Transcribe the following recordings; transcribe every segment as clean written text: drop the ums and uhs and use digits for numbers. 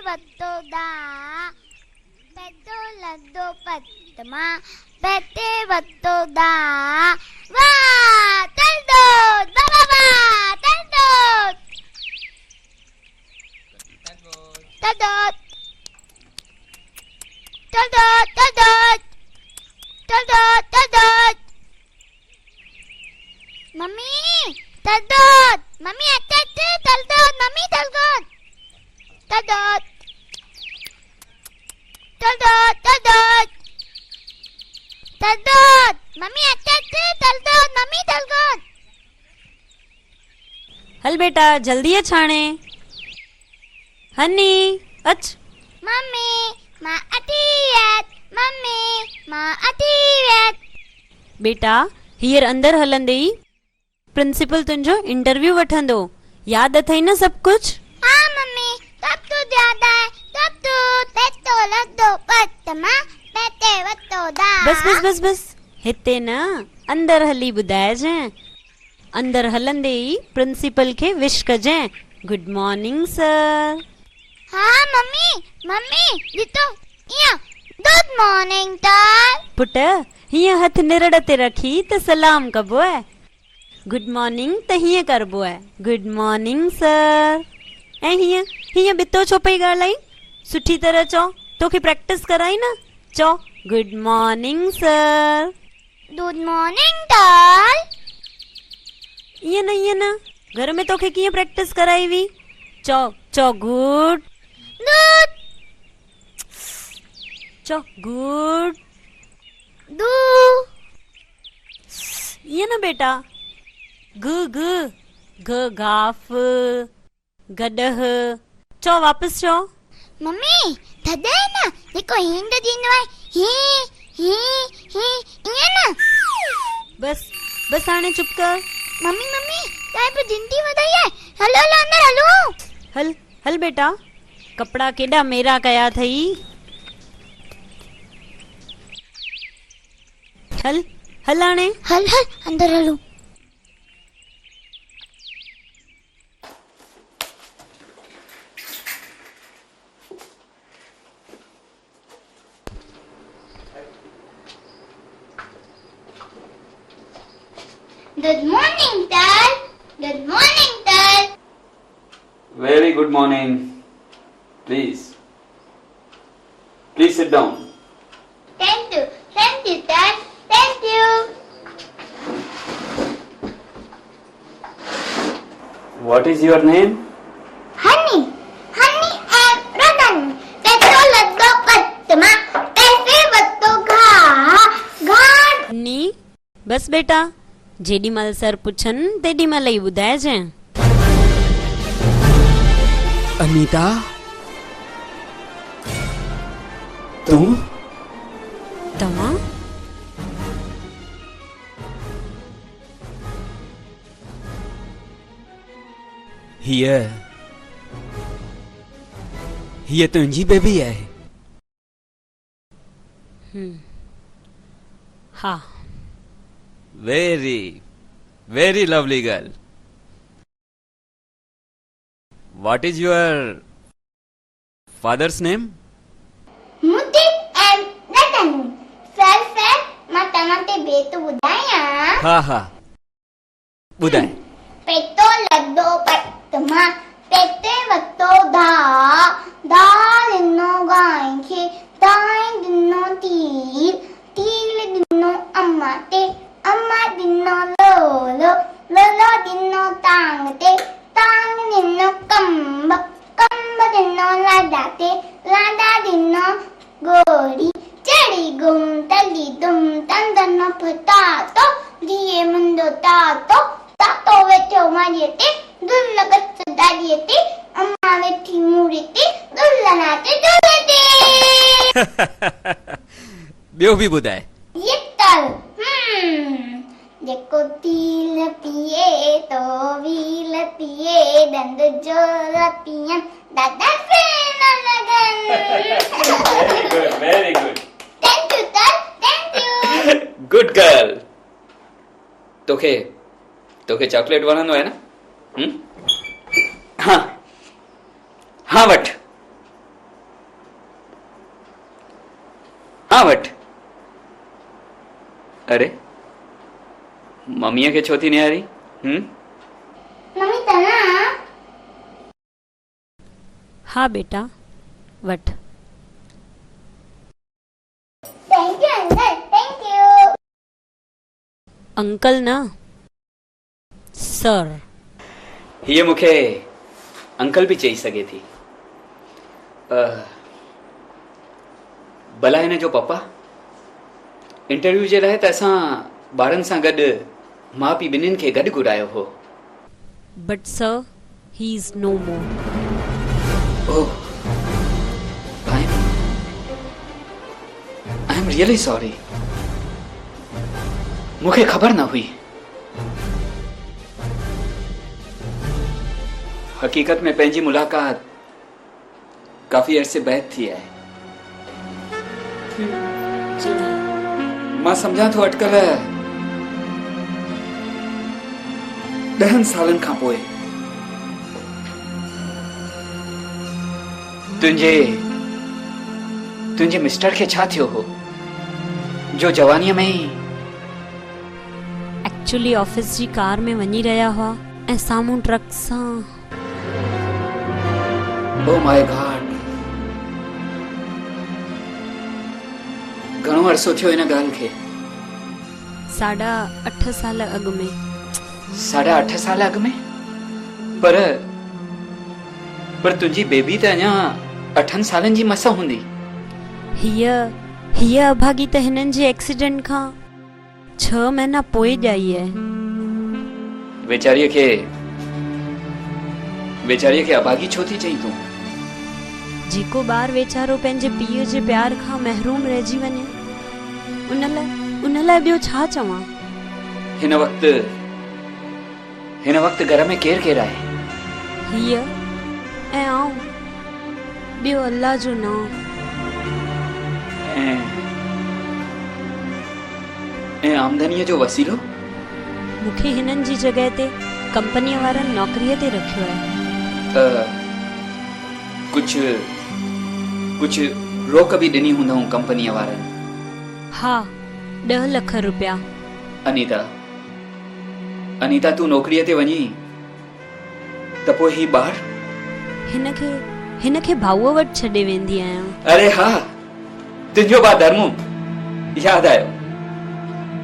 వత్తోదా పెద్దోళ్ళద్దో పత్తమా పెట్టే వత్తోదా వా తల్దోద్ బాబా తల్దోద్ తల్దోద్ తల్దోద్ తల్దోద్ తల్దోద్ తల్దోద్ mummy తల్దోద్ mummy అత్త తల్దోద్ మమ్మీ తల్దోద్ తల్దోద్ తల్దోద్ తల్దోద్ తల్దోద్ మమ్మీ అత్త తల్దోద్ మమ్మీ తల్దోద్ हल बेटा जल्दी है छाणे हनी अच मम्मी मां अटीयत मम्मी मां अटीयत बेटा हीयर अंदर हलंदे ई प्रिंसिपल तुंजो इंटरव्यू वठंदो याद अथई न सब कुछ हाँ मम्मी तब तो ज्यादा है तब तो पेटो लद्दो पत्तमा पेटे वत्तो दा बस बस बस बस हिते न अंदर हली बुधाए जे अंदर हलंदे ई प्रिंसिपल के विश कजे गुड मॉर्निंग सर हाँ मम्मी मम्मी दितो या गुड मॉर्निंग तार पुट हिय हथ निरड़ ते रखी त सलाम कबो है गुड मॉर्निंग त हिय करबो है गुड मॉर्निंग सर ऐं हिय हिय बितो छो पई ॻाल्हाई सुठी तरह चओ तोखे प्रैक्टिस कराई न चओ good morning sir good morning तार ईअं न घर में तोखे कीअं प्रैक्टिस कराई हुई चओ चओ गुड गुड चओ गुड दू ईअं न बेटा ग ग ग गाफ गडह चओ वापस चओ मम्मी थदे ना देखो हिंद दिनो है ही ये ना बस बस हाणे चुप कर मम्मी मम्मी काय पे जिंदी वधाई है हलो हलो अंदर हलो हल हल बेटा कपड़ा केडा मेरा कया थई हल हल हाणे हल हल अंदर हलो Good morning, Dad. Good morning, Dad. Very good morning. Please sit down. Thank you, Dad. Thank you. What is your name? Honey and Radan. Petro laddo patma, paise vatto gha. नी बस बेटा जेडी मल सर पुछन तेडी मल ही बुधाए जे अनीता तू तमा हिय तुंहिंजी बेबी आहे हाँ Very lovely girl. What is your father's name? Mudit and Radan. Sir, mate betu budaya. Ha. Budai. Petro laddo patma, pete vatto da. Da dinno gainke, dai dinno til dinno ammate. Amma dinno lolo, lolo dinno tangte, tang dinno kamba, kamba dinno ladate, lada dinno gori, chedi gum tali dum tandanno potato, diye mundo tato, tato vecho mariete, dulla gatsa dariete, amma vechi murete, dulla nate dulete. ॿियो बि ॿुधाए Yetal. देखो तिल पिए तो wheel पिए दंद जोर पियन दादा से न लगन very good Thank you sir thank you good girl तोखे चॉकलेट वणंदो आहे न हाँ वठ हाँ वट। अरे मम्मीअ खे छो थी निहारी? मम्मी तव्हां हाँ बेटा वठ। Thank U uncle, thank U. Uncle न सर। हीअ मूंखे अंकल बि चई सघे थी। भला हिन जो पप्पा इंटरव्यू जे लाइ त असां ॿारनि सां गॾु माउ पीउ ॿिन्हिनि खे गॾु घुरायो हो। But sir he is no more. Oh, I am really sorry. मूंखे ख़बर न हुई। हकीकत में पंहिंजी मुलाक़ात काफ़ी अरसे बैदि थी आहे। मां सम्झां थो अटकल 10 सालनि खां पोइ तुंहिंजे मिस्टर खे छा थियो हो जो जवानीअ में ई एक्चुअली ऑफिस जी कार में वञी रहिया हुआ ऐं साम्हूं ट्रक सां। ओ माय गॉड, घणो अरसो थियो हिन ॻाल्हि खे? 8.5 साल अॻु में। 8.5 साल अॻु में? पर तुंहिंजी बेबी त अञा 8 सालनि जी मस हूंदी। हीअ अभागी त हिननि जे एक्सीडेंट खां 6 महीना पोइ ॼाई आहे। वेचारीअ खे अभागी छो थी चई तूं? जेको ॿार वेचारो पंहिंजे पीउ जे प्यार खां महरूम रहिजी वञे उन लाइ ॿियो छा चवां? हिन वक्त घर में केर केर आहे? हीअ ऐं आऊं, ॿियो अल्लाह जो नाम। ऐं आमदनीअ जो वसीलो? मूंखे हिननि जी जॻह ते कंपनीअ वारनि नौकरीअ ते रखियो आहे। कुछ रोक भी ॾिनी हूंदऊं कंपनीअ वारनि? हाँ, 10 लख रुपया। अनीता तूं नौकरीअ ते वञी त पोइ ही ॿार? हिनखे भाऊअ वटि छॾे वेंदी आहियां। अरे हा, तुंहिंजो भाउ धर्मू यादि आयो।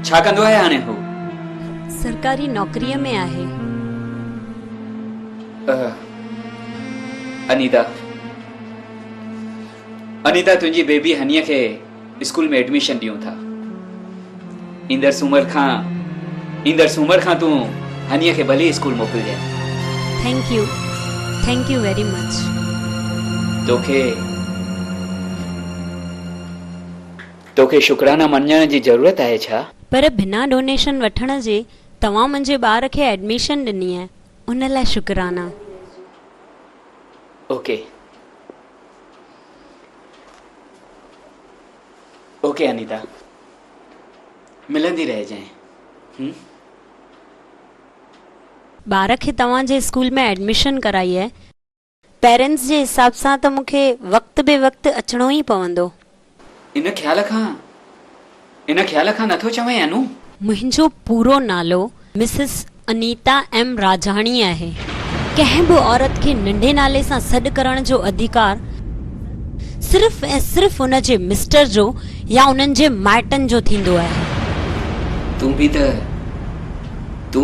छा कंदो आहे हाणे हू? सरकारी नौकरीअ में आहे। अनीता तुंहिंजी बेबी हनीअ खे स्कूल में एडमिशन ॾियूं था। ईंदड़ सूमर खां तूं हनीअ खे भली स्कूल मोकिलिजांइ। Thank you very much. तोखे शुक्राना मञण जी ज़रूरत आहे छा? पर बिना डोनेशन वठण जे तव्हां मुंहिंजे ॿार खे एडमिशन ॾिनी आहे, उन लाइ शुक्राना। ओके अनीता, मिलंदी रहिजांइ। ॿार खे तव्हांजे स्कूल में एडमिशन कराई आहे। पेरेंट्स जे हिसाब सां त मूंखे वक़्त बे वक़्त अचणो ई पवंदो। इन ख्याल खां नथो चवें अनु? मुंहिंजो पूरो नालो मिसिस अनीता एम राजाणी आहे। कंहिं बि औरत खे नंढे नाले सां सॾु करण जो अधिकार सिर्फ़ ऐं सिर्फ़ उन जे मिस्टर जो या उन्हनि जे माइटनि जो थींदो आहे। तूं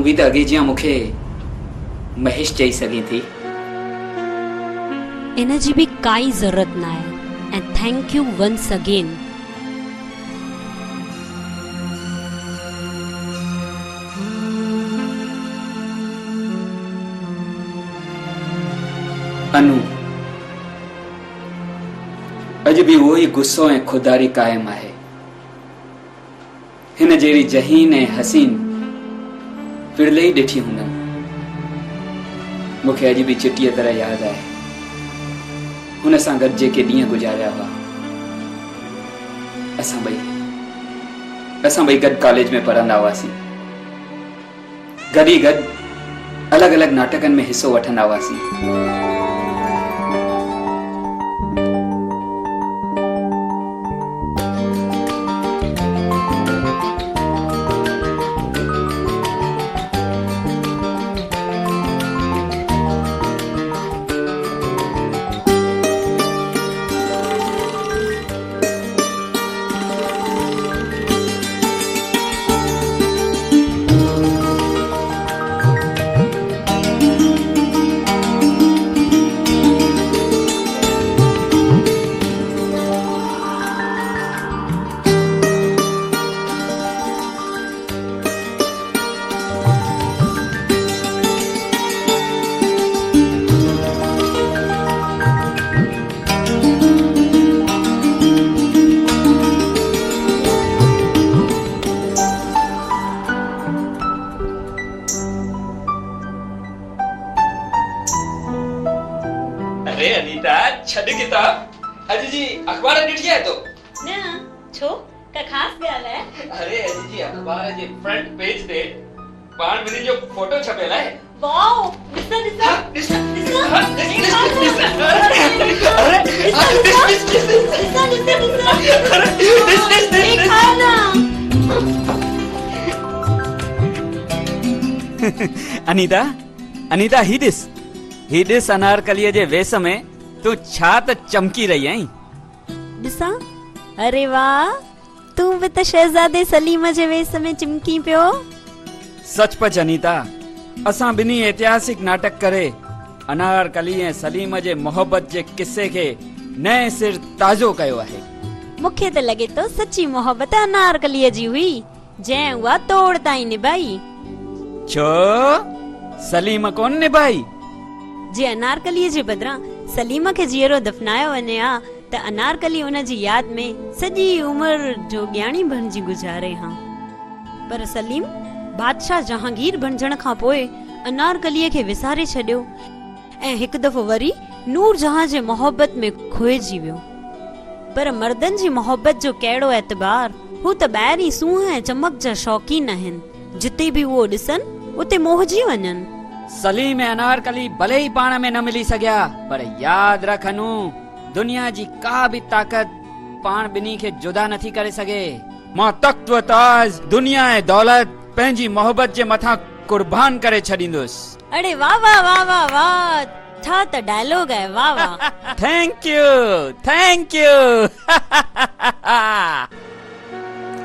बि त अॻे जीअं मूंखे महेश चई सघीं थी। इन जी बि काई ज़रूरत न आहे ऐं थैंक यू वंस अगेन। अनु, अॼु बि उहो ई गुस्सो ऐं खुदारी कायम आहे। हिन जहिड़ी जहीन ऐं हसीन फिरले ई ॾिठी हूंदमि। मूंखे अॼु बि चिटीअ तरह यादि आहे हुन सां गॾु जेके ॾींहं गुज़ारिया हुआ। असां ॿई गॾु कॉलेज में पढ़ंदा हुआसीं। गॾु ई गॾु अलॻि अलॻि नाटकनि में हिसो वठंदा हुआसीं। अरे अनीता छॾ किताब अॼु जी अख़बार ॾिठी आहे तो न छो का ख़ास ॻाल्हि आहे अरे अॼु जी अख़बार जे फ्रंट पेज ते पाण ॿिन्हिनि जो फोटो छपियल आहे वाओ ॾिसा ॾिसा हाँ, ॾिस ॾिसा हाँ, ॾिस ॾिस ॾिस अनीता अनीता ही ॾिस अनारकलीअ जे वेस में तूं छा त चमकी रही आहीं। ॾिसा अरे वाह तूं बि त शहज़ादे सलीम जे वेस में चिमकी पियो। सचपच अनीता असां ॿिन्ही ऐतिहासिक नाटक करे अनारकली ऐं सलीम जे मोहब्बत जे किस्से खे नए सिर ताज़ो कयो आहे। मूंखे त लॻे थो सची मोहब्बत अनारकलीअ जी हुई जंहिं उहा तोड़ ताईं निभाई। छो सलीम कोन निभाई? जे अनारकलीअ जे बदिरां सलीम खे जीअरो दफ़नायो वञे हा त अनारकली उन जी याद में सॼी उमिरि जो ज्ञानी बणिजी गुज़ारे हा। पर सलीम बादशाह जहांगीर बणजण खां पोइ अनारकलीअ खे विसारे छॾियो ऐं हिकु दफ़ो वरी नूर जहां जे मोहब्बत में खोइजी वियो। पर मर्दनि जी मोहब्बत जो कहिड़ो एतबार, हू त ॿाहिरीं सूंह ऐं चमक जा शौक़ीन आहिनि, जिते बि उहो ॾिसनि उते मोहिजी वञनि। सलीम ऐं अनारकली भले ई पाण में न मिली सघिया, पर यादि रख अनू दुनिया जी का बि ताक़त पाण ॿिन्ही खे जुदा नथी करे सघे। मां तख्त व ताज दुनिया ऐं दौलत पंहिंजी मोहब्बत जे मथां कुर्बान करे छॾींदुसि। अरे वाह वाह वाह वाह वाह छा त डायलॉग आहे वाह वाह। थैंक यू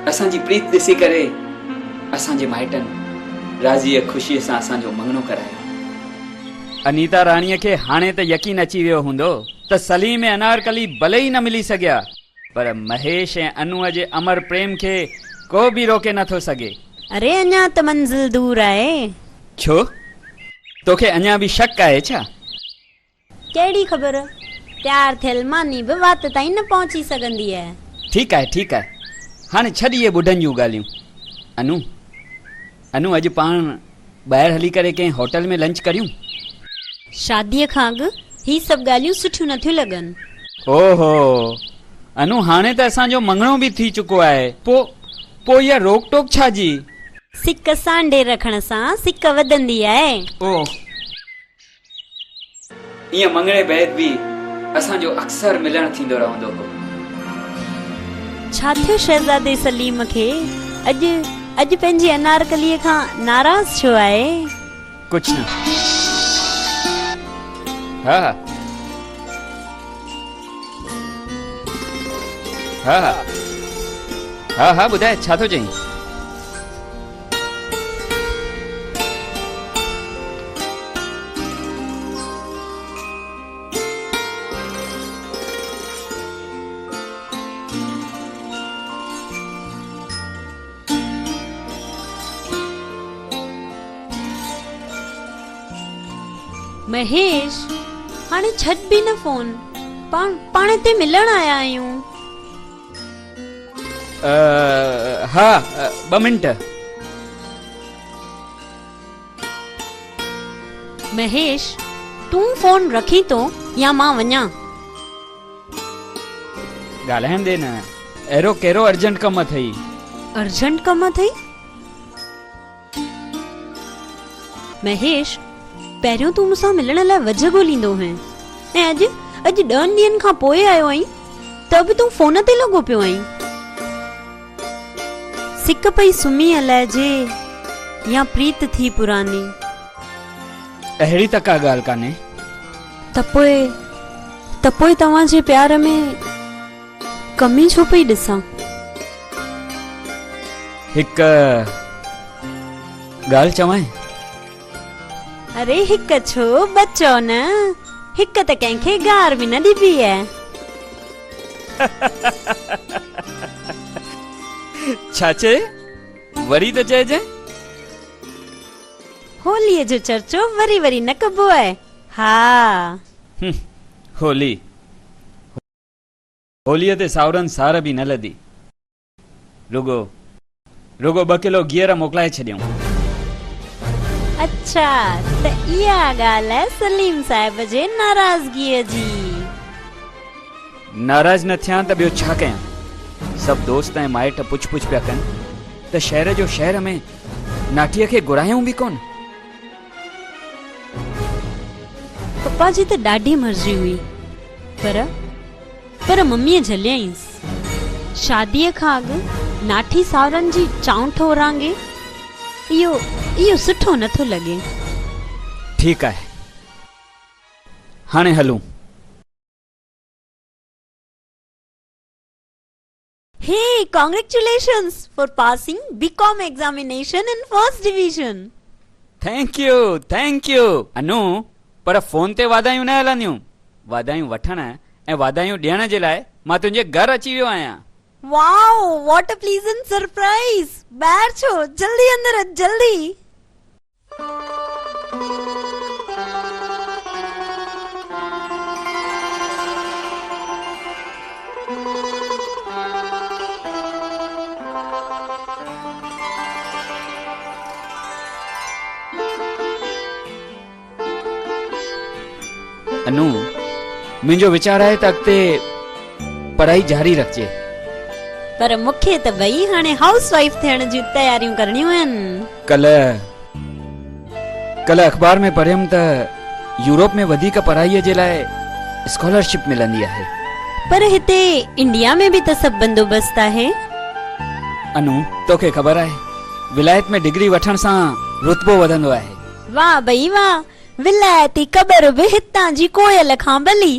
असांजी प्रीत ॾिसी करे असांजे माइटनि राज़ीअ ख़ुशीअ सां असांजो मङणो करायो। अनीता राणीअ खे हाणे त यकीन अची वियो हूंदो त सलीम ऐं अनारकली भले ई न मिली सघिया, पर महेश ऐं अनूअ जे अमर प्रेम खे को बि रोके नथो सघे। अरे अञा त मंज़िल दूर आहे। छो तोखे अञा बि शक आहे छा? कहिड़ी ख़बर, प्यार थियल मानी बि वात ताईं न पहुची सघंदी आहे। ठीकु आहे हाणे छॾ इहे ॿुढनि जूं ॻाल्हियूं। अनू अॼु पाण ॿाहिरि हली करे कंहिं होटल में लंच करियूं? शादीअ खां अॻु ही सभु ॻाल्हियूं सुठियूं नथियूं लॻनि। ओहो अनू हाणे त असांजो मङणो बि थी चुको आहे, पोइ इहा रोक टोक छा जी? सिक सांडे रखण सां सिक वधंदी आहे। ओ ईअं मङणे बैदि बि असांजो अक्सर मिलण थींदो रहंदो हो। छा थियो शहज़ादे सलीम खे अॼु पंहिंजी अनारकलीअ खां नाराज़ छो आहे? कुछ न। हाँ ॿुधाए छा थो चईं? महेश हाणे छॾ बि न फोन, पाण हिते मिलण आया आहियूं। हाँ 2 मिंट। महेश तूं फोन रखी तो या मां वञा? ॻाल्हाइण दे न, अहिड़ो कहिड़ो अर्जेंट कमु अथई? अर्जेंट कमु अथई? महेश पहिरियों तूं मूंसां मिलण लाइ वजह ॻोल्हींदो हैं ऐं अॼु 10 ॾींहंनि खां पोइ आयो आहीं त बि तूं फोन ते लॻो पियो आहीं। सिक पई सुम्ही हलाइजे या प्रीत थी पुरानी? अहिड़ी त का ॻाल्हि कान्हे। त पोइ तव्हांजे प्यार में कमी छो पई ॾिसां? हिकु ॻाल्हि चवां? अरे हिकु छो बचो न, हिकु त कंहिंखे गार बि न ॾिबी आहे। छा चए? वरी त चइजे। होलीअ जो चर्चो वरी न कबो आहे। हा होलीअ ते सावरनि सार बि न लधी, रुगो 2 किलो गियर मोकिलाए छॾियऊं। अच्छा त इहा ॻाल्हि आहे सलीम साहिब जे नाराज़गीअ जी। नाराज़ न थियां त ॿियो छा कयां? सभु दोस्त ऐं माइट पुछ पुछ पिया कनि त शहर जो शहर में नाठीअ खे घुरायूं बि कोन। पप्पा जी त ॾाढी मर्ज़ी हुई, पर मम्मीअ झलियईंसि। शादीअ खां अॻु नाठी सावरनि जी चाउंठ ओरांगे, इहो सुठो नथो लॻे। ठीकु आहे, हाणे हलूं। Hey, congratulations for passing BCom examination in first division. Thank you. Anu, पर फोन ते वाधायूं न हलंदियूं। वाधायूं वठण ऐं वाधायूं ॾियण जे लाइ मां तुंहिंजे घर अची वियो आहियां। Wow, what a pleasant surprise. ॿाहिरि छो, जल्दी अंदर अच, जल्दी। अनु, मुंहिंजो वीचार आहे त अॻिते पढ़ाई जारी रखजे। पर मूंखे त भई हाणे हाउस वाइफ थियण जी तयारियूं करणियूं आहिनि। कल अखबार में पढ़ियमि त यूरोप में वधीक पढ़ाईअ जे लाइ स्कॉलरशिप मिलंदी आहे। पर हिते इंडिया में बि त सभु बंदोबस्त आहे। अनु, तोखे ख़बर आहे विलायत में डिग्री वठण सां रुतबो वधंदो आहे। वाह भई वाह, विलायती क़बर बि हितां जी कोयल खां भली।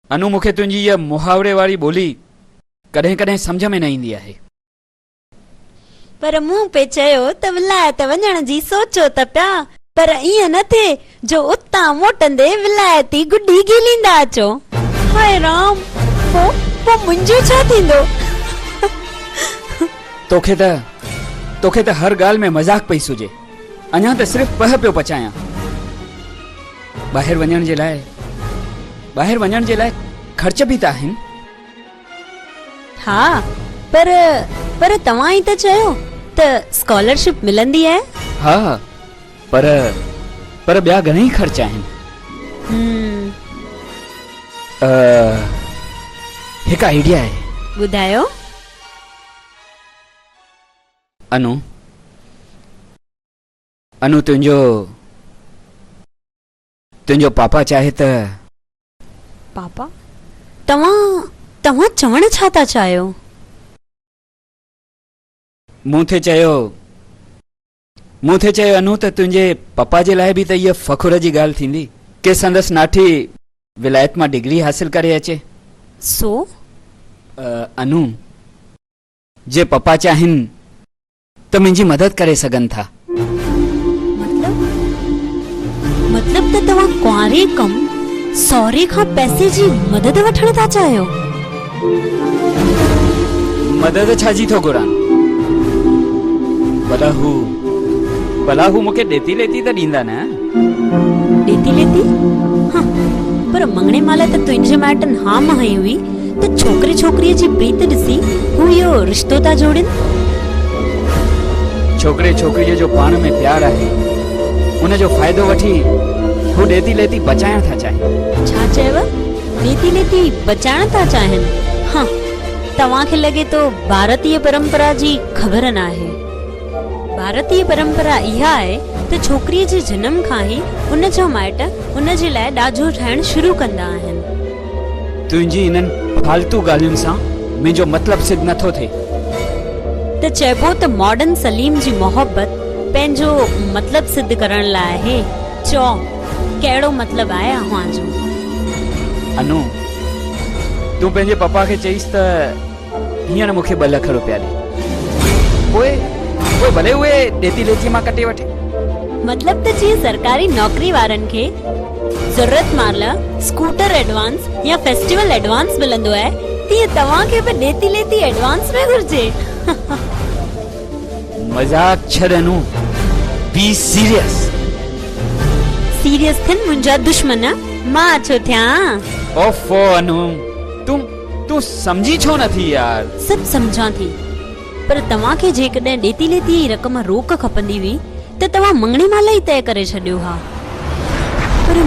अनु, मूंखे तुंहिंजी इहा मुहावरे वारी ॿोली कॾहिं कॾहिं सम्झ में न ईंदी आहे। पर मूं पे चयो त विलायत वञण जी सोचो त पिया, पर ईअं न थिए जो उतां मोटंदे विलायती गुडी गिलींदा अचो। हाय राम, पोइ मुंहिंजो छा थींदो? तोखे त हर ॻाल्हि में मज़ाक पई सुझे। अञा त सिर्फ़ पह पियो पचायां। ॿाहिरि वञण जे लाइ ख़र्च बि त आहिनि। हा, पर तव्हां ई त चयो त स्कॉलरशिप मिलंदी आहे। हा, पर ॿिया घणेई ख़र्च आहिनि। हिकु आइडिया आहे। ॿुधायो। अनु, तुंहिंजो पापा चाहे त। पापा? तव्हां चवण छा था चाहियो? मूं थे चयो अनु त तुंहिंजे पप्पा जे लाइ बि त इहा फ़खुर जी ॻाल्हि थींदी कि संदसि नाठी विलायत मां डिग्री हासिल करे अचे। सो अनु, जे पप्पा चाहिनि त मुंहिंजी मदद करे सघनि था। मतलब त तव्हां कुंवारे कम सौरे खां पैसे जी मदद वठण था चाहियो? मदद छा जी थो घुरां? भला हू मूंखे ॾेती लेती त ॾींदा न। ॾेती लेती? हाँ, पर मंगणे महिल त तुंहिंजे माइटनि हा महाई हुई त छोकिरे छोकिरीअ जी प्रीत ॾिसी हू इहो रिश्तो था जोड़नि। छोकिरे छोकिरीअ जो पाण में प्यार आहे, उनजो फ़ाइदो वठी हू ॾेती लेती बचाइण था चाहिनि। छा चयव? ॾेती लेती बचाइण था चाहिनि? हाँ, तव्हांखे लॻे थो भारतीय परंपरा जी ख़बर न आहे। भारतीय परंपरा इहा आहे त छोकिरीअ जे जनम खां ई उन जा माइट उन जे लाइ ॾाजो ठाहिण शुरू कंदा आहिनि। तुंहिंजी इन्हनि फालतू ॻाल्हियुनि सां मुंहिंजो मतिलबु सिद्ध नथो थिए। त चइबो त मॉडर्न सलीम जी मोहब्बत पंहिंजो मतिलबु सिद्ध करण लाइ आहे। चओ, कहिड़ो मतिलबु आहे अव्हां जो? अनु, तूं पंहिंजे पप्पा खे चईस त हींअर मूंखे 2 लख रुपया ॾे, पोइ भले उहे ॾेती लेती मां कटे वठे। मतलब त जीअं सरकारी नौकरी वारनि खे ज़रूरत महिल स्कूटर एडवांस या फेस्टिवल एडवांस मिलंदो आहे, तीअं तव्हांखे बि ॾेती लेती एडवांस में घुर्जे। मजाक छॾ अनु, बी सीरियस। सीरियस थियन मुंहिंजा दुश्मन, मां छो थियां? ओफो अनु, तूं समझी छो नथी यार? सभु समझां थी, पर तव्हांखे जेकॾहिं ॾेती लेती जी रक़म रोक खपंदी हुई त तव्हां मंगणी महिल ई तय करे छॾियो हा। पर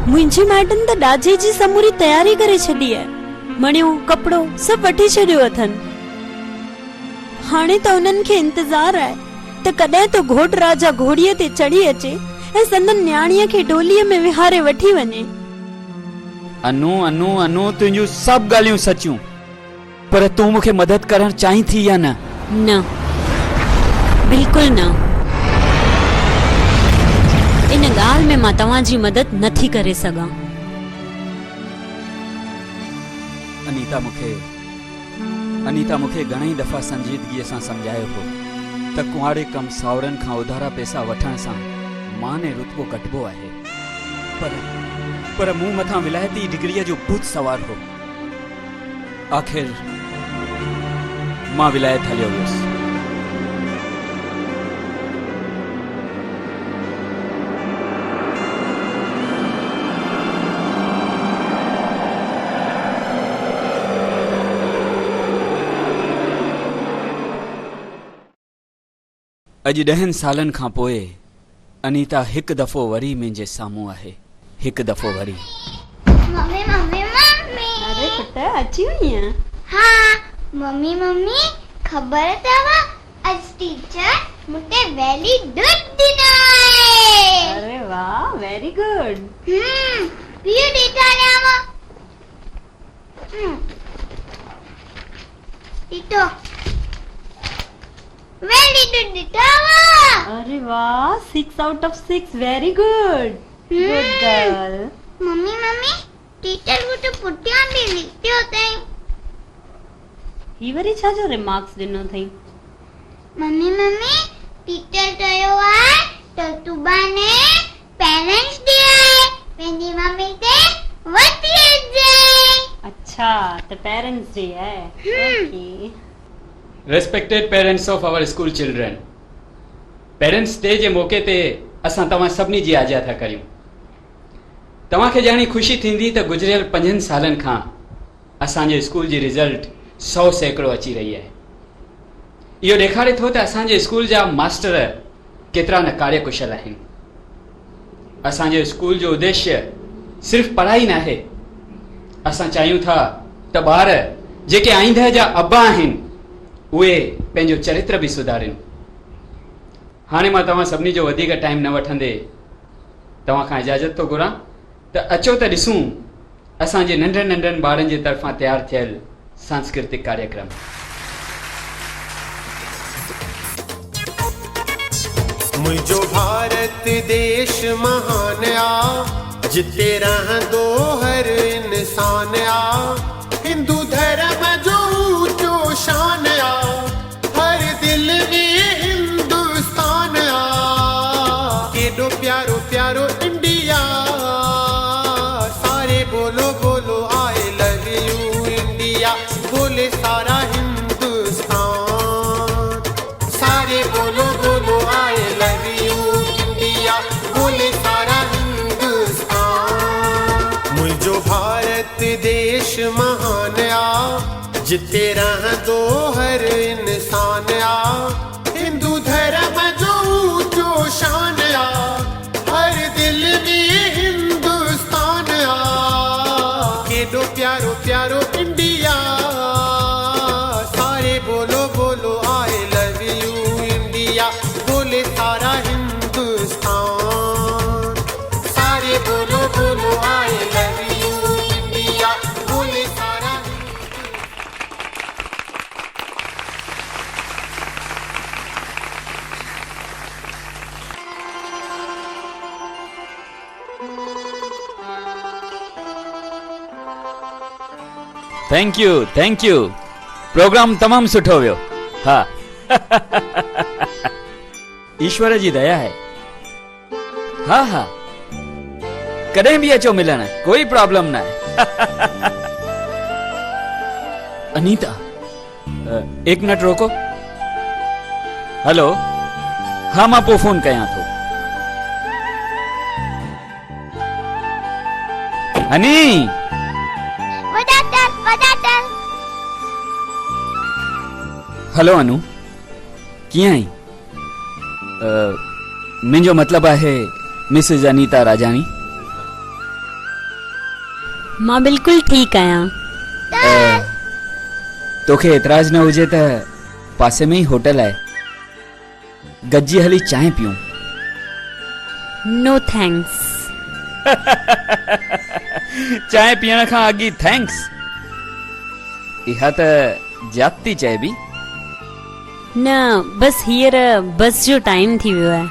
मुंहिंजे माइटनि त ॾाजे जी समूरी तयारी करे छॾी आहे। मणियो कपिड़ो सभु वठी छॾियो अथनि। हाणे त उन्हनि खे इंतज़ार आहे त कॾहिं तो घोट राजा घोड़ीअ ते चढ़ी अचे ऐं संदन न्याणीअ खे डोलीअ में विहारे वठी वञे। अनु अनु अनु तुंहिंजूं सभु ॻाल्हियूं सचियूं, पर तूं मूंखे मदद करण चाहीं थी या न? न, बिल्कुलु न। इन ॻाल्हि में मां तव्हांजी मदद नथी करे सघां। अनीता मूंखे घणई दफ़ा संजीदगीअ सां सम्झायो हो त कुंवारे कम सावरनि खां उधारा पैसा वठण सां मान ऐं रुतबो कटबो आहे। पर मूं मथां विलायती डिग्रीअ जो भूत सवार हो। आख़िर मां विलायत हलियो वियुसि। अॼु 10 सालनि खां पोइ अनीता हिकु दफ़ो वरी मुंहिंजे साम्हूं आहे। हिकु दफ़ो वरी। मम्मी मम्मी मम्मी अरे पुट अची वई है। हाँ मम्मी मम्मी खबर अथव आज टीचर मुझे वेरी गुड ॾिनई। अरे वाह, वेरी गुड। पियो ॾेखारियांव। ॾिठो वेरी गुड ॾिठव। अरे वाह, 6 out of 6, very good. Good girl. Mummy mummy teacher को तो पुठियां बि लिखियो अथई। ही वरी छा जो रिमार्क्स ॾिनो अथई? मम्मी मम्मी टीचर चयो आहे त सुभाणे पेरेंट्स डे आहे, पंहिंजी मम्मी खे वठी अचिजे। अच्छा, त पेरेंट्स डे है। Okay. Respected parents of our school children, parents day जे मौके ते असां तव्हां सभिनी जी आजा था करियूं। तव्हांखे ॼाणी ख़ुशी थींदी त गुज़िरियल 5 सालनि खां असांजे स्कूल जी रिज़ल्ट 100% अची रही आहे। इहो ॾेखारे थो त असांजे स्कूल जा मास्टर केतिरा न कार्यकुशल आहिनि। असांजे स्कूल जो उद्देश्य सिर्फ़ पढ़ाई न आहे। असां चाहियूं था त ॿार जेके आईंदह जा अब्बा आहिनि उहे पंहिंजो चरित्र बि सुधारनि। हाणे मां तव्हां सभिनी जो वधीक टाइम न वठंदे तव्हां खां इजाज़त थो घुरां त अचो त ॾिसूं असांजे नंढनि नंढनि ॿारनि जे तरफ़ां तयारु थियल सांस्कृतिक कार्यक्रम। मुझो भारत देश महान आ, जिते रहंदो हर इंसान आ। हिंदू धर्म जो ऊंचो शान आ, हर दिल में हिंदुस्तान आ। केॾो प्यारो प्यारो इंडिया, सारे बोलो बोलो आई लव यू इंडिया। बोले सारा हिंदुस्तान, सारे बोलो बोलो आई लव यू इंडिया। बोले सारा हिंदुस्तान। मुझो भारत देश महान आ, जिते रहंदो हर इंसान आ। हिंदू धर्म जो ऊंचो शान आ, हर दिल में हिंदुस्तान आ। केॾो प्यारो प्यारो इंडिया, सारे बोलो बोलो आई लव यू इंडिया। बोले सारा हिंदुस्तान, सारे बोलो बोलो आई लव यू इंडिया। बोले सारा थैंक यू। प्रोग्राम तमामु सुठो वियो। हा ईश्वर जी दया है। हा हा कॾहिं बि अचो मिलण, कोई प्रॉब्लम न आहे। अनीता एक मिनट रोको। हेलो, हाँ मां पोइ फोन कयां थो। हनी वॾा हेलो अनु, कीअं आई? मुंहिंजो मतिलबु आहे मिसिस अनीता राजाणी। मां बिल्कुलु ठीकु आहियां। तोखे एतराज न हुजे त पासे में ई होटल आहे, गॾिजी हली चांहि पियूं। नो थैंक्स। चांहि पीअण खां अॻु थैंक्स, इहा त ज्यादती चइबी। न बस हींअर बस जो टाइम थी वियो आहे।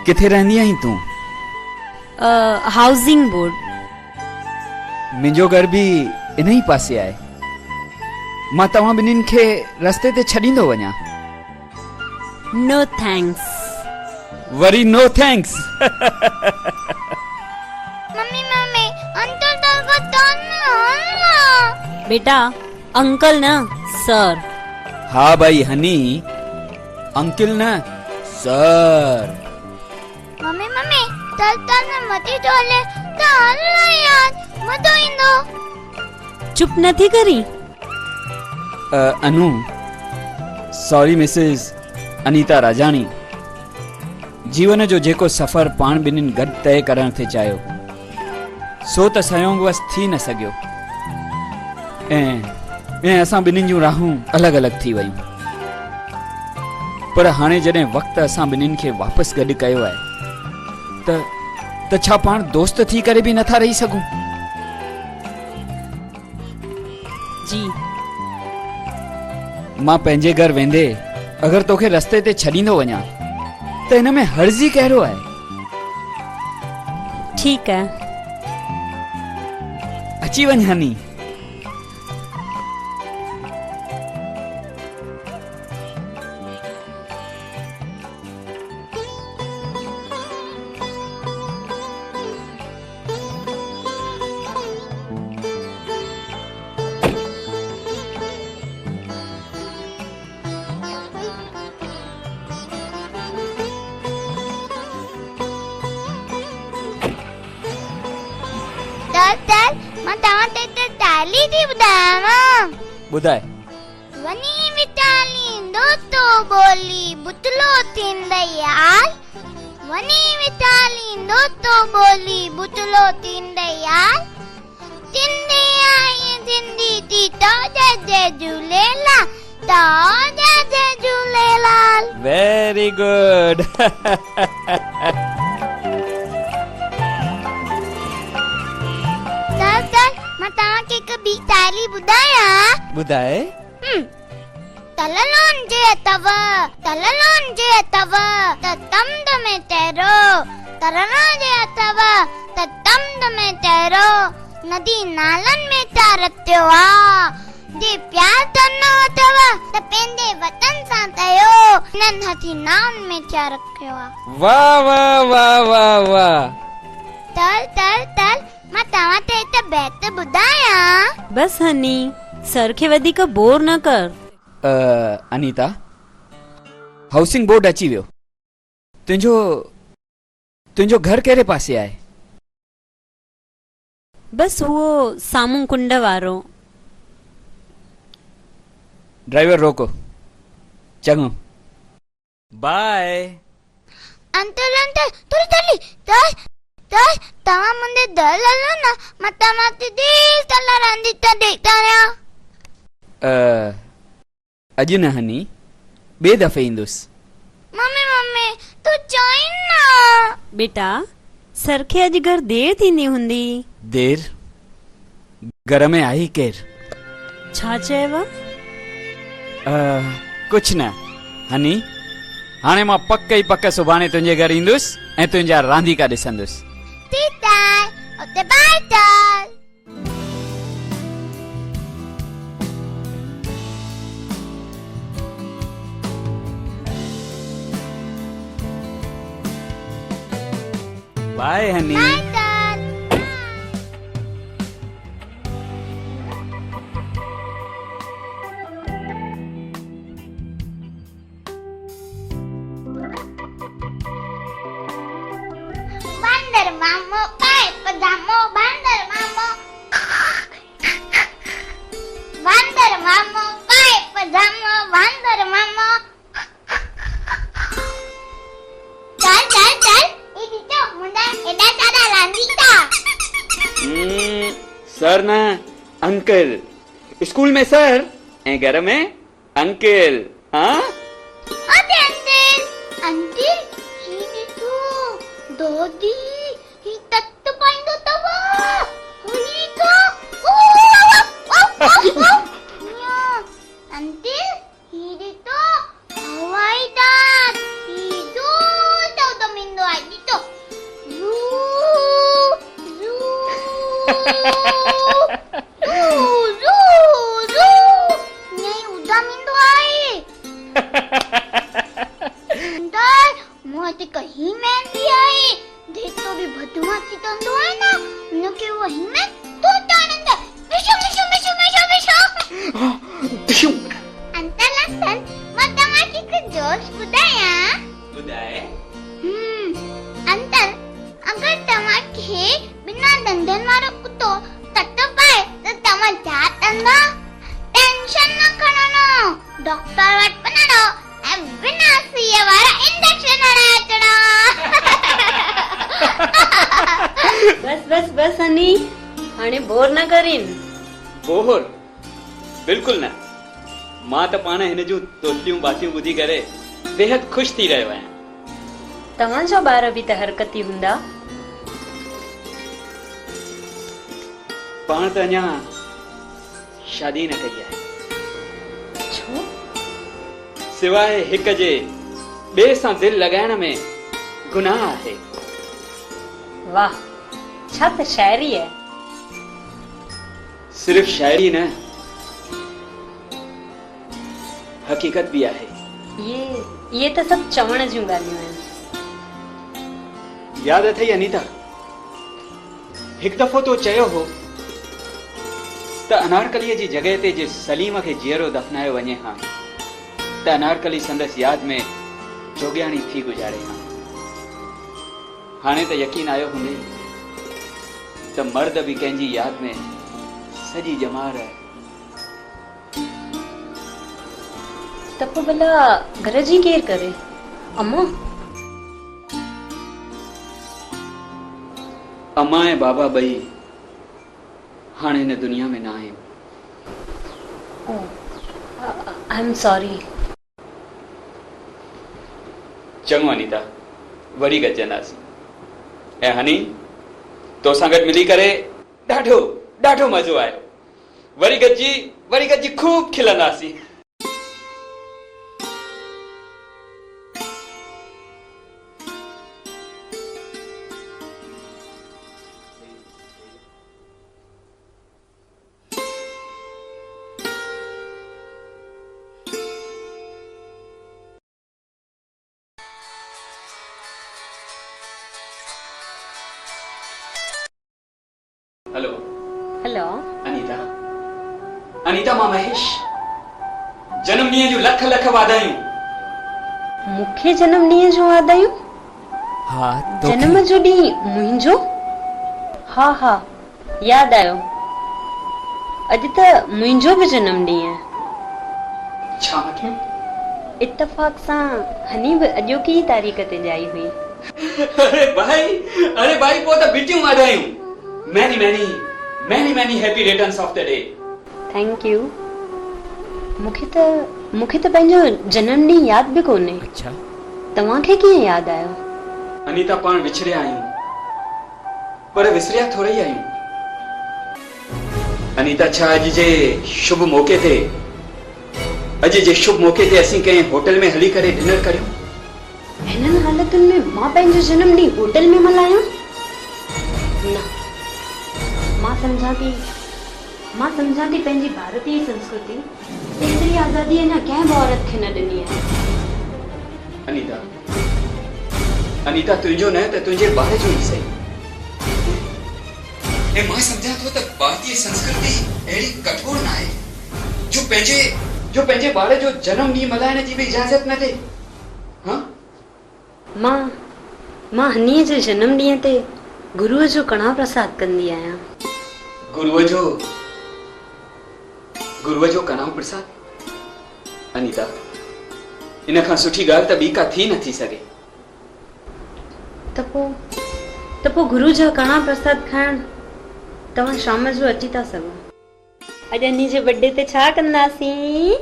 किथे रहंदी आहीं तूं? Housing board. मुंहिंजो घर बि इन ई पासे आहे। मां तव्हां ॿिन्हिनि खे रस्ते ते छॾींदो वञा। नो थैंक्स। वरी नो थैंक्स। मम्मी मम्मी अंकल को तो ना। बेटा अंकल न सर। हाँ भाई हनी, अंकिल न सर। मम्मी मम्मी तल तल न मती डोले तो हल्ला यार मतो इंदो। चुप नथी करी? अनु, सॉरी मिसिस अनीता राजाणी। जीवन जो जेको सफ़र पाण ॿिन्हिनि गॾु तय करण थे चाहियो, सो त संयोगवश थी न सघियो ऐं असां ॿिन्हिनि जूं राहूं अलॻि अलॻि थी वयूं। पर हाणे जॾहिं वक़्तु असां ॿिन्हिनि खे वापसि गॾु कयो आहे त छा पाण दोस्त थी करे बि नथा रही सघूं? जी। मां पंहिंजे घर वेंदे अगरि तोखे रस्ते ते छॾींदो वञा त हिन में हर्ज़ी कहिड़ो आहे? ठीकु आहे। अची वञ हनी। तल मां तव्हां ते टाली थी ॿुधायां न। ॿुधाए। वनी विटाली दोस्तो बोली बुतलो थींदई यार। वनी विटाली दोस्तो बोली बुतलो थींदई यार। जिंदी आई जिंदी थी तो जय झूलेलाल, तो जय झूलेलाल। Very good. मां तव्हांखे हिकु ॿी ताली ॿुधायां। ॿुधाए। तललोन जे तव त तम्द में तैरो। तरना जे तव त तम्द में तैरो। नदी नालन में तारत्यो आ। जे प्यार तनो अथव त पंहिंजे वतन सां तयो। नन हथी नाम में क्या रखियो आ। वाह वाह वाह वाह वाह। तल तल तल मां तव्हां ते हिकु बैत ॿुधायां। बस हनी, सर खे वधीक बोर न कर। अनीता, हाउसिंग बोर्ड अची वियो। तुंहिंजो घर कहिड़े पासे आहे? बस उहो साम्हूं कुंड वारो। ड्राइवर रोको। चङो, बाय। अंकल थोड़ी जल्दी तव्हां मुंहिंजे दल हलो न। मां तव्हां ते देर तल रहंदी त देखता रहिया। अॼु न हनी, ॿिए दफ़े ईंदुसि। मम्मी तू चोई न। बेटा सर खे अॼु घर देर थींदी हूंदी। देर? घर में आई केर? छा चयव? कुछ न हनी, हाणे मां पक ई पक सुभाणे तुंहिंजे घर ईंदुसि ऐं तुंहिंजा रांदीका ॾिसंदुसि। ठीक आहे, ओके बाय तल। Bye honey. बाय तल। बंदर मामो पाए पजामो बंदर मामो। बंदर पजामो वांदर मामो चल चल चल ई ॾिसो मुंडा एॾा सारा रांदीता सर ना अंकल स्कूल में सर ऐं घर में अंकल हाँ अरे अंकल आंटी ही ॾिसो दोदी ही तत पाईंदो तव ही तो आंटी ही ॾिसो हवाई जहाज ही दूर तो दमिंदो आहे ॾिसो ज़ू ज़ू ज़ू ज़ू नहीं उडमिंदो आहे अंदर मोते कहीं में भी आई जेतो भी बदमाशी कंदो है ना उनके वो ही में तो तानंद मिशो मिशो मिशो मिशो मिशो अंतर लसन मतमाटी के जोश बुदाया बुदाए अंतर अगर तमाके बिना दंदन वारो कुत्तो तत्तो पाए तो तमा जात अंदा टेंशन न करनो डॉक्टर वट बनाडो ए बिना सीए वाला इंजेक्शन हणाचड़ा बस बस बस हनी हाणे बोर न करीन बोर बिल्कुल न मां त पाण हिन जूं तोतलियूं बातियूं ॿुधी करे बेहद ख़ुशि थी रहियो आहियां तव्हांजा ॿार बि त हरकती हूंदा पाण त अञा शादी न कई आहे छो सिवाय हिक जे ॿिए सां दिलि लॻाइण में गुनाह आहे वाह छा त शाइरी है सिर्फ शायरी न हकीकत भी आहे ये त सभु चवण जूं ॻाल्हियूं आहिनि याद अथई अनीता हिकु दफ़ो तो चयो हो त अनारकलीअ जी जॻह ते जे सलीम खे जीअरो दफ़नायो वञे हा त अनारकली संदसि यादि में जोगियाणी थी गुज़ारे हा हाणे त यकीन आयो हूंदे त मर्द बि कंहिंजी यादि में सॼी जमार त पोइ भला घर जी केरु करे अम्मा अम्मा ऐं बाबा ॿई हाणे हिन दुनिया में न आहिनि आई एम सॉरी चङो अनीता वरी गॾजंदासीं ऐं हनी तोसां गॾु मिली करे ॾाढो ॾाढो मज़ो आयो वरी गॾिजी खूब खिलंदासीं हेलो हेलो अनीता मां महेश जन्म ॾींहं जूं लख लख वाधायूं मूंखे जन्म ॾींहं जो वाधायूं हाँ जन्म जो ॾींहुं मुंहिंजो हा हा यादि आयो अॼु त मुंहिंजो बि जन्म ॾींहुं आहे छा मतिलबु इत्तफ़ाक़ सां हनी बि अॼोकी तारीख़ ते ॼाई हुई अरे भाई पोइ त बिटियूं वाधायूं many happy returns of the day thank U मूंखे त पंहिंजो जन्म ॾींहुं यादि बि कोन्हे अच्छा तव्हांखे कीअं यादि आयो अनीता पाण विछड़िया आहियूं पर विसरिया थोड़ा ही आहियूं अनीता छा अॼु जे शुभ मौके ते असीं कंहिं होटल में हली करे डिनर करियूं हिननि हालतुनि में मां पंहिंजो जन्म ॾींहुं होटल में मल्हायां न मां सम्झां थी पंहिंजी भारतीय संस्कृति एतिरी आज़ादी अञा कंहिं बि औरत खे न ॾिनी आहे अनीता तुंहिंजो न त तुंहिंजे ॿार जो ई सही ऐं मां सम्झां थो त भारतीय संस्कृति अहिड़ी कठोर न आहे जो पंहिंजे ॿार जो जन्म ॾींहुं मल्हाइण जी बि इजाज़त न ॾे हाँ मां हनीअ जे जन्म ॾींहं ते गुरुअ जो कणा प्रसाद कंदी आहियां गुरुअ जो कणाव प्रसाद अनीता, इन खां सुठी ॻाल्हि त ॿी का थी नथी सघे। त पोइ गुरु जा कणा प्रसाद खाइण तव्हां शाम जो अची था सघो। अॼु अनी जे बर्थडे ते छा कंदासीं?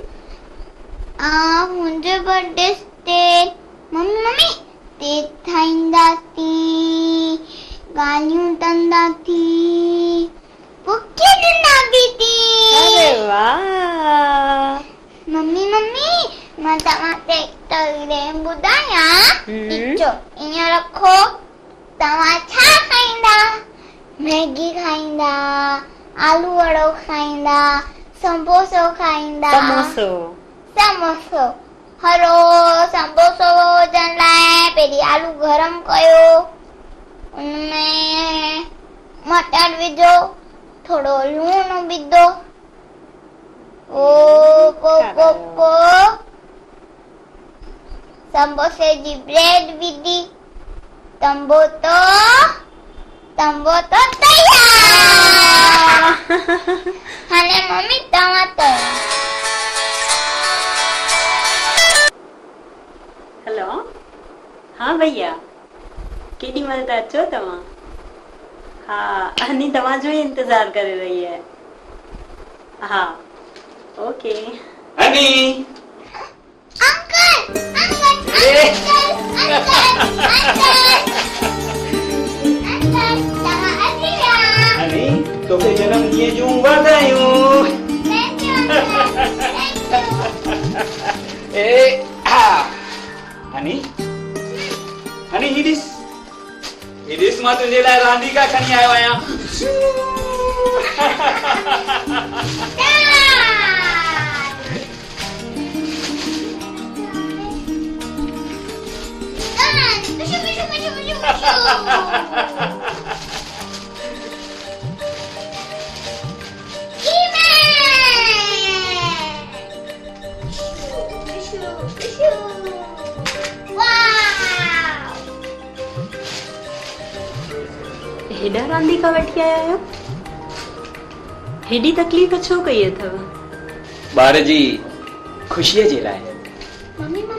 मुंहिंजे बर्थडे ते मम्मी केक ठाहींदासीं, गालियूं कंदासीं, बुके ॾींदासीं। अरे वाह। मम्मी मां तव्हांखे हिकु ॿुधायां। ॾिसो, ईअं रखो। तव्हां छा खाईंदा? मैगी खाईंदा, आलू वड़ो खाईंदा, समोसो खाईंदा। समोसो हलो, समोसो विझण लाइ पहिरीं आलू गरम कयो, उनमें मटर विझो, थोरो लूणु विझो, समोसे जी ब्रेड विधी, तंबोतो तयार। हाणे मम्मी तव्हां तयार। हेलो, हाँ भैया, केॾी महिल त अचो तव्हां? हा, अनी तव्हांजो ई इंतज़ार करे रही है। हा, ओके। अनी, अंकल तव्हां अची विया। अनी, तोखे जनम ॾींहं जूं वाधायूं। हनी ही ॾिस मां तुंहिंजे लाइ रांदीका खणी आयो आहियां। हेॾा रांदीका वठी आया आहियो? हेॾी तकलीफ़ छो कई अथव? ॿार जी ख़ुशीअ जे लाइ। मम्मी मां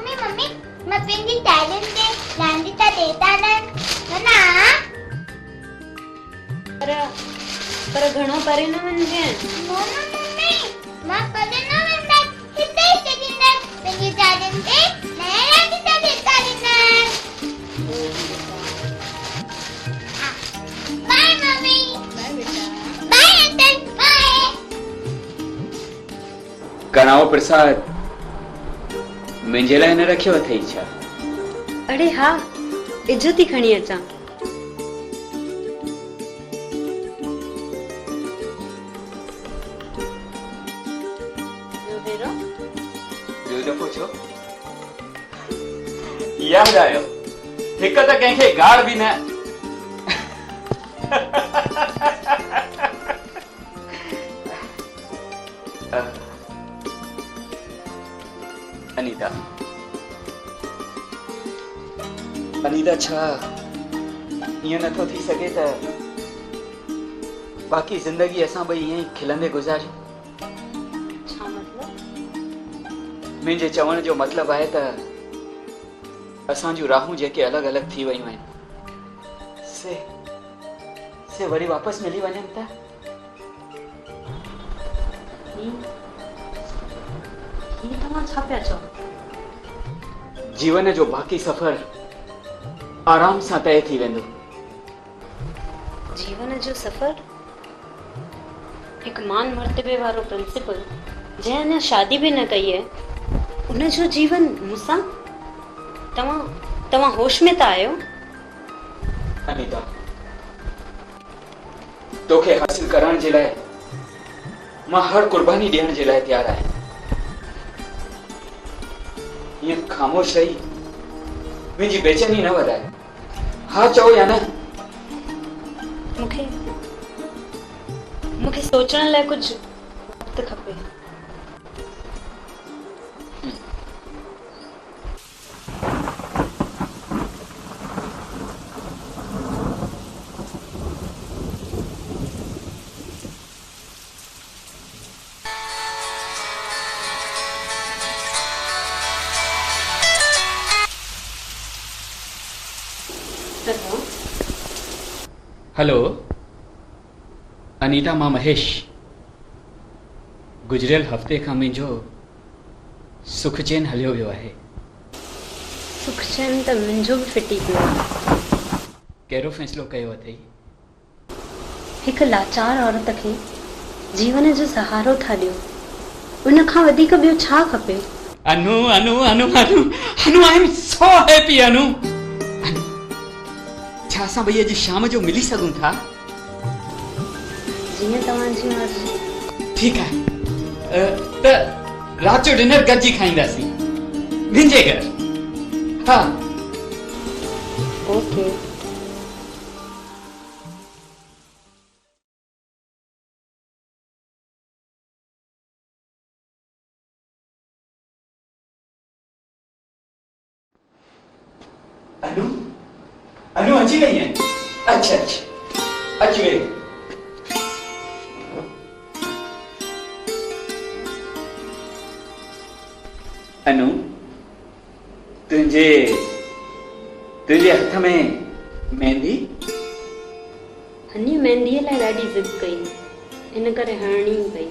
पंहिंजी टैलेंट ते रांदीका देता न पर घणो परे न वञजे। मम्मी मां परे न वेंदा, हिते ई छॾींदा। पंहिंजी टैलेंट ते रांदीका देता बाय मम्मी। बाय बेटा। Bye uncle. बाय। कणाओ प्रसाद मुंहिंजे लाइ न रखियो अथई छा? अड़े हा, इज्जत ई खणी अचां। ॿियो दफ़ो छो? यादि आयो, हिकु त कंहिंखे गाड़ बि न। अनीता छा ईअं नथो थी सघे त बाक़ी ज़िंदगी असां ॿई ईअं ई खिलंदे गुज़ारियूं? छा मतलब? मुंहिंजे चवण जो मतिलबु आहे त असांजूं राहूं जेके अलॻि अलॻि थी वयूं आहिनि से वरी वापसि मिली वञनि था। तव्हां छा पिया चओ? जीवन जो बाक़ी सफ़र आराम सां तय थी वेंदो। जीवन जो सफ़र? हिकु मान मर्तबे वारो प्रिंसिपल जंहिं अञा शादी बि न कई आहे, उन जो जीवन मूंसां? तव्हां होश में त आहियो? अनीता, तोखे हासिल करण जे लाइ मां हर कुर्बानी ॾियण जे लाइ तयार आहियां। ईअं ख़ामोश रही मुंहिंजी बेचैनी न वधाए। हा चओ या न? मूंखे सोचण लाइ कुझु वक़्तु खपे। हेलो अनीता मां महेश गुजरियल हफ़्ते खां मुंहिंजो सुख चैन हलियो वियो आहे सुख चैन त मुंहिंजो बि फिटी पियो आहे कहिड़ो फ़ैसिलो कयो अथई हिकु लाचार औरत खे जीवन जो सहारो था ॾियो उन खां वधीक ॿियो छा खपे अनु अनु अनु अनु अनु आई एम सो हैप्पी अनु छा असां ॿई अॼु शाम जो मिली सघूं था जीअं तव्हांजी मर्ज़ी ठीकु आहे त राति जो डिनर गॾिजी खाईंदासीं मुंहिंजे घर हा ओके अनु अनु अची वई है अच्छा अच्छा अची वई अनु तुंहिंजे हथ में मेहंदी हनी मेहंदीअ लाइ ॾाढी ज़िद कई इन करे हणणी पई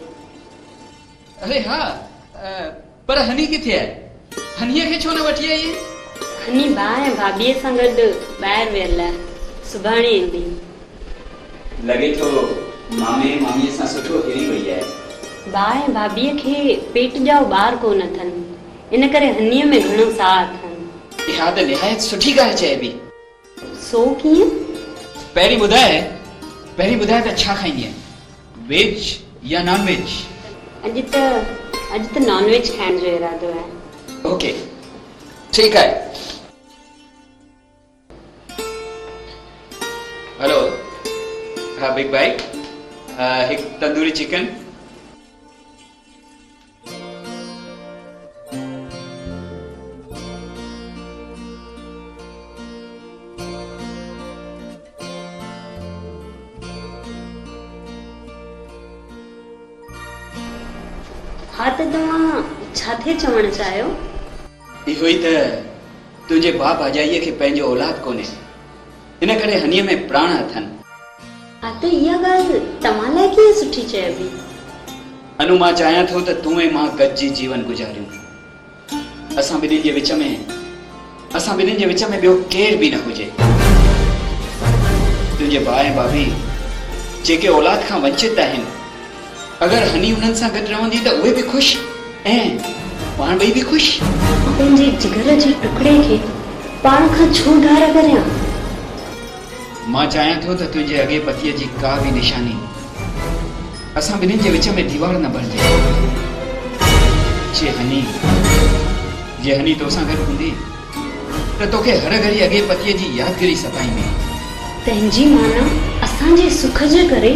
अरे हा पर हनी किथे आहे हनीअ खे छो न वठी आई हनी भाउ ऐं भाभीअ सां गॾु ॿाहिरि वियल आहे सुभाणे ईंदी लॻे थो मामे मामीअ सां सुठो हिरी वई आहे भाउ ऐं भाभीअ खे पेट ॼाओ ॿार कोन अथनि इन करे हनीअ में घणो साह अथनि इहा त निहायत सुठी ॻाल्हि चइबी सो कीअं पहिरीं ॿुधाए त छा खाईंदी आहे वेज या नॉन वेज अॼु त नॉन वेज खाइण जो इरादो आहे ओके ठीकु आहे हेलो हा बिग बाइट हिकु तंदूरी चिकन हा त तव्हां छा थे चवणु चाहियो इहो ई त तुंहिंजे भाउ भाॼाईअ खे पंहिंजो औलाद कोन्हे इन करे हनीअ में प्राण अथनि हा त इहा ॻाल्हि तव्हां लाइ कीअं सुठी चइबी अनु मां चाहियां थो त तूं ऐं मां गॾिजी जीवन गुज़ारियूं असां ॿिन्हिनि जे विच में ॿियो केर बि न हुजे तुंहिंजे भाउ ऐं भाभी जेके औलाद खां वंचित आहिनि अगर हनी उन्हनि सां गॾु रहंदी त उहे बि ख़ुशि ऐं पाण ॿई बि ख़ुशि पंहिंजे जिगर जे टुकड़े खे पाण खां छो ढार करियां मां चाहियां थो त तुंहिंजे अॻे पतीअ जी का बि निशानी असां ॿिन्हिनि जे विच में दीवार न बणिजे जे हनी तोसां गॾु हूंदी त तोखे हर घड़ी अॻे पतीअ जी यादगिरी सताईंदी तंहिंजी माना असांजे सुख जे करे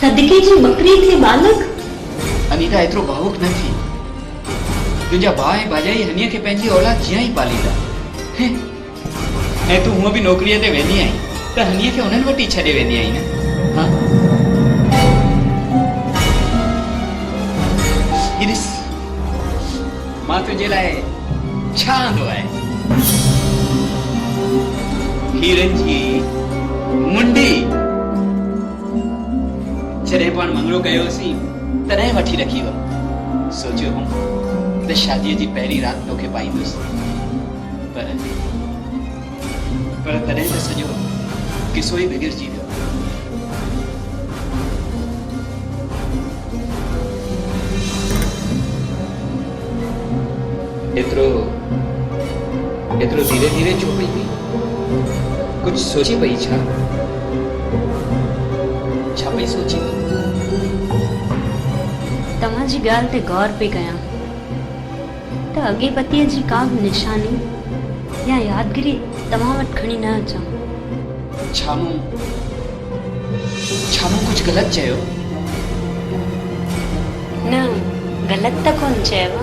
सदके जी बकरी थे बालक अनीता एतिरो भावुक न थी तुंहिंजा भाउ ऐं भाॼाई हनीअ खे पंहिंजी औलाद जीअं ई पालींदा ऐं तूं हूअं बि नौकरीअ ते वेंदी आहीं त हनीअ खे उन्हनि वटि ई छॾे वेंदी आहीं न हा ॾिस मां तुंहिंजे लाइ छा आंदो आहे हीरनि जी मुंडी जॾहिं पाण मंगलो कयोसीं तॾहिं वठी रखी हुअमि सोचियो हुउमि त शादीअ जी पहिरीं राति तोखे पाईंदुसि पर तॾहिं त सॼो किसो ई बिगड़जी वियो एतिरो धीरे धीरे छो पई हुई कुछ सोची पई छा पई सोची तव्हांजी ॻाल्हि ते गौर पई कयां त अॻे पतीअ जी का बि निशानी या यादगिरी तव्हां वटि खणी न अचां छा मूं कुझु ग़लति चयो न ग़लति त कोन चयव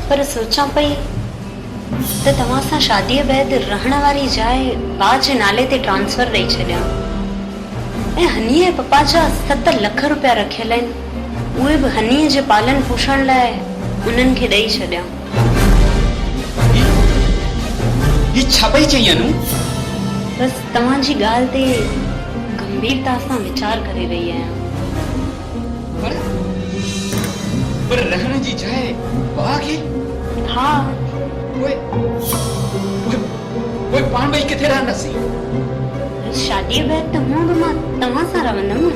पर सोचां पई त तव्हां सां शादीअ बैदि रहण वारी जाइ भाउ जे नाले ते ट्रांसफर ॾेई छॾियां ऐं हनीअ पप्पा जा 7 लख रुपया रखियल आहिनि उहे बि हनीअ जे पालन पोषण लाइ उन्हनि खे ॾेई छॾियां ही छा पई चई अनु बस तव्हांजी ॻाल्हि ते गंभीरता सां वीचार करे रही आहियां। पर रहण जी जाइ बाग है। हा, ओए पाण ॿई किथे रहंदासीं? शादीअ बैदि त हूअं बि मां तव्हां सां रहंदमि न।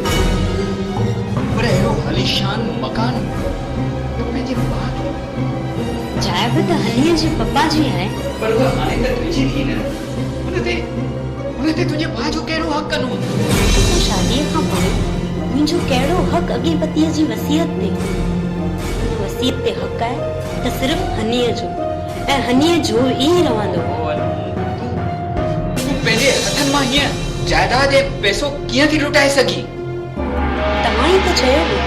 पर अहिड़ो आलीशान मकान पंहिंजे बाग है। जाइ बि त हनीअ जे पप्पा जी आहे। पर उहा हाणे त तुंहिंजी थी न। उन ते तुंहिंजे भाउ जो कहिड़ो हक़ कानून? शादीअ खां पोइ मुंहिंजो कहिड़ो हक़ अॻे पतीअ जी वसीयत ते? वसीयत ते हक़ आहे त सिर्फ़ हनीअ जो, ऐं हनीअ जो ई रहंदो। तूं पंहिंजे हथनि मां हीअं जायदाद ऐं पैसो कीअं थी लुटाए सघी? तव्हां ई त चयो हो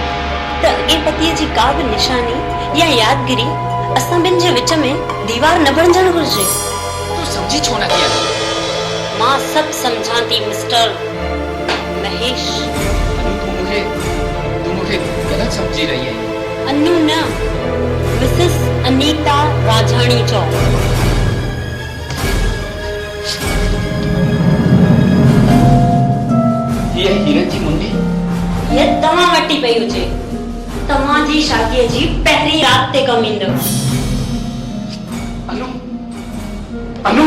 त अॻे पतीअ जी का बि निशानी या यादगिरी असां ॿिनि जे विच में दीवार न बणजणु घुरिजे। तूं सम्झी छो नथी? मां सभु सम्झां थी मिस्टर महेश। तूं मूंखे ग़लति समझी रही है। अनु न, मिसेस अनीता राजाणी चौ। ये हीरन जी मुंडी ये तव्हां वटी पई हुजे। तव्हांजी शादीअ जी पहिरीं राति ते कमु ईंदव। अनु